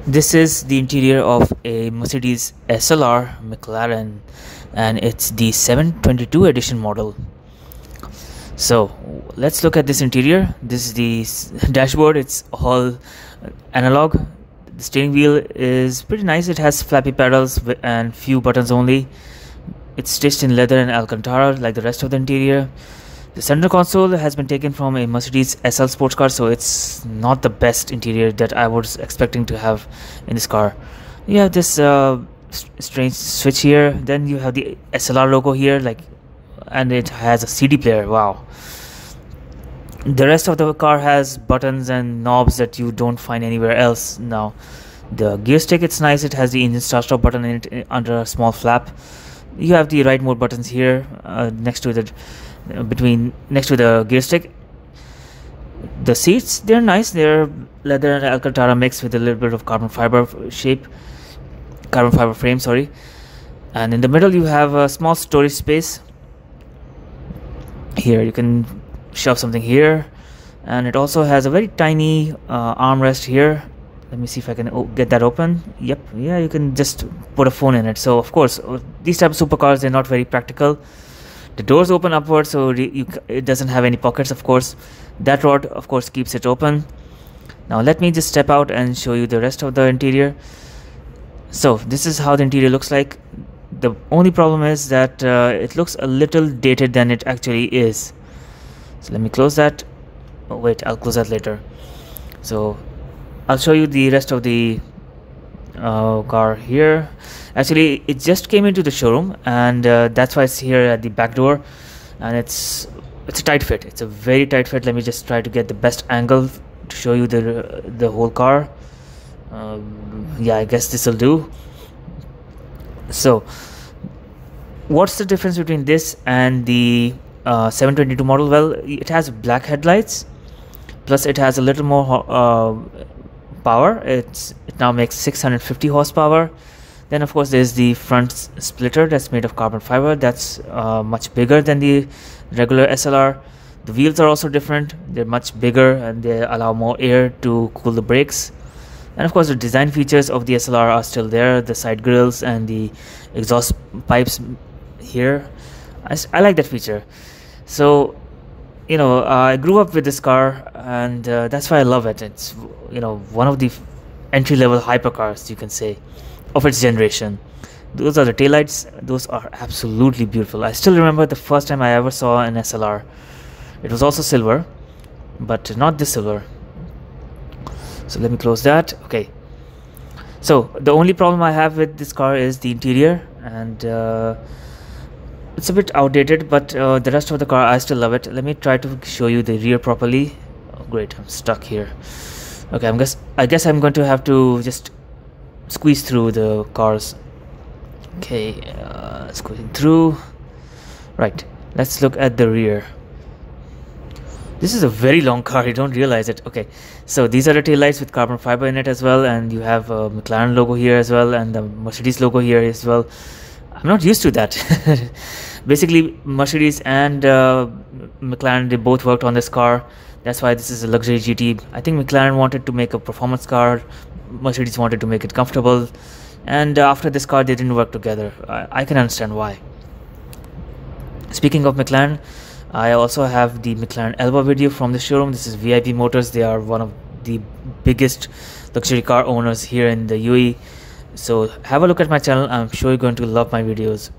This is the interior of a Mercedes SLR McLaren, and it's the 722 edition model. So let's look at this interior. This is the dashboard. It's all analog. The steering wheel is pretty nice. It has flappy pedals and few buttons only. It's stitched in leather and Alcantara like the rest of the interior. The center console has been taken from a Mercedes SL sports car, so it's not the best interior that I was expecting to have in this car. You have this strange switch here, then you have the SLR logo here, and it has a CD player. Wow. The rest of the car has buttons and knobs that you don't find anywhere else. Now the gear stick, it's nice. It has the engine start stop button in it under a small flap. You have the right mode buttons here next to the gear stick. The seats, they're nice. They're leather and Alcantara mixed with a little bit of carbon fiber frame, sorry. And in the middle you have a small storage space. Here you can shove something here, and it also has a very tiny armrest here. Let me see if I can get that open. Yep, yeah, you can just put a phone in it. So of course these type of supercars, they're not very practical. The doors open upwards, so it doesn't have any pockets. Of course, that rod of course keeps it open. Now let me just step out and show you the rest of the interior. So this is how the interior looks like. The only problem is that it looks a little dated than it actually is. So let me close that. Oh wait, I'll close that later. So I'll show you the rest of the car here. Actually, it just came into the showroom, and that's why it's here at the back door, and it's a tight fit. It's a very tight fit. Let me just try to get the best angle to show you the whole car. Yeah, I guess this will do. So what's the difference between this and the 722 model? Well, it has black headlights, plus it has a little more power. It now makes 650 horsepower. Then of course there's the front splitter that's made of carbon fiber. That's much bigger than the regular SLR. The wheels are also different. They're much bigger and they allow more air to cool the brakes. And of course the design features of the SLR are still there. The side grills and the exhaust pipes here. I like that feature. So you know, I grew up with this car, and that's why I love it. It's, you know, one of the entry-level hypercars, you can say, of its generation. Those are the taillights. Those are absolutely beautiful. I still remember the first time I ever saw an SLR. It was also silver, but not this silver. So let me close that. Okay. So the only problem I have with this car is the interior, and it's a bit outdated, but the rest of the car, I still love it. Let me try to show you the rear properly. Oh, great, I'm stuck here. Okay, I guess I'm going to have to just squeeze through the cars. Okay, squeezing through. Right, let's look at the rear. This is a very long car, you don't realize it. Okay, so these are the taillights with carbon fiber in it as well, and you have a McLaren logo here as well, and the Mercedes logo here as well. I'm not used to that. Basically, Mercedes and McLaren, they both worked on this car. That's why this is a luxury GT. I think McLaren wanted to make a performance car. Mercedes wanted to make it comfortable. And after this car, they didn't work together. I can understand why. Speaking of McLaren, I also have the McLaren Elba video from the showroom. This is VIP Motors. They are one of the biggest luxury car owners here in the UAE. So have a look at my channel. I'm sure you're going to love my videos.